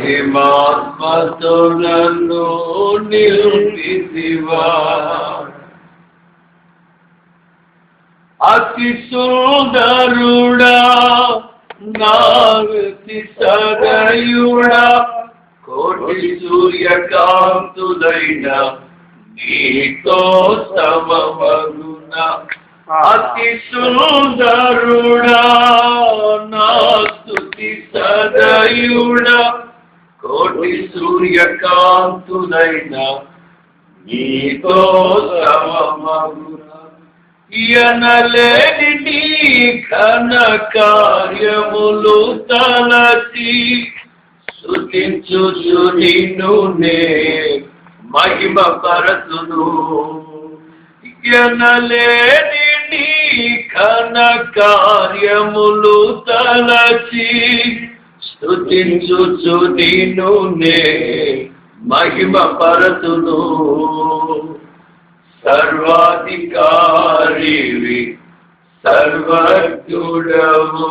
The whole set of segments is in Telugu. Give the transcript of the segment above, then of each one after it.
ప్రేమాత్మతో నన్ను నిలిపితివా. అతి సుందరుడా నాగతి సదయుడా కోటి సూర్యకాంతులైన నీతో సమమగున. అతి సుందరుడా నా స్తుతి సదయుడా కోటి సూర్యకాంతులైన నీతో సమమగున. ఎనలేని నీ ఘన కార్యములు తలచి స్తుతించుచు నిన్ను నే మహిమ పరతును. ఎనలేని నీ ఘన కార్యములు తలచి స్తుతించుచు నిన్ను నే మహిమ పరతును. సర్వాధికారివి సర్వజ్ఞుడవు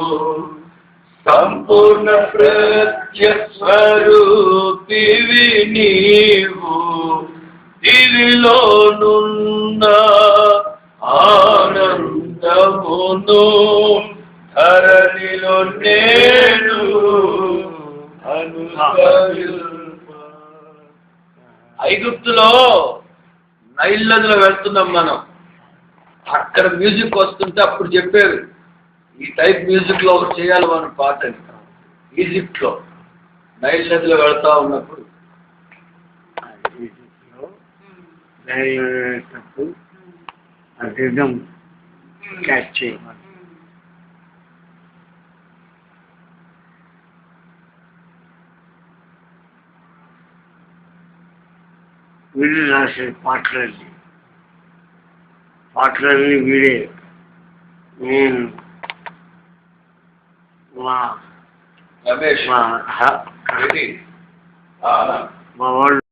సంపూర్ణ ప్రత్యస్వరూపివి నీవు. దివిలోనున్న ఆనందమును ధరణిలో నేను ఐగుప్తులో నైల్ నదిలో వెళ్తున్నాం మనం. అక్కడ మ్యూజిక్ వస్తుంటే అప్పుడు చెప్పారు ఈ టైప్ మ్యూజిక్ లో ఒకటి చేయాలి మనం పాటని. ఈజిప్ట్ లో నైల్ నదిలో వెళ్తా ఉన్నప్పుడు క్యాచ్ చేయమని వీళ్ళు రాసే పాటలన్నీ వీడే. నేను రమేష్ మా వాళ్ళు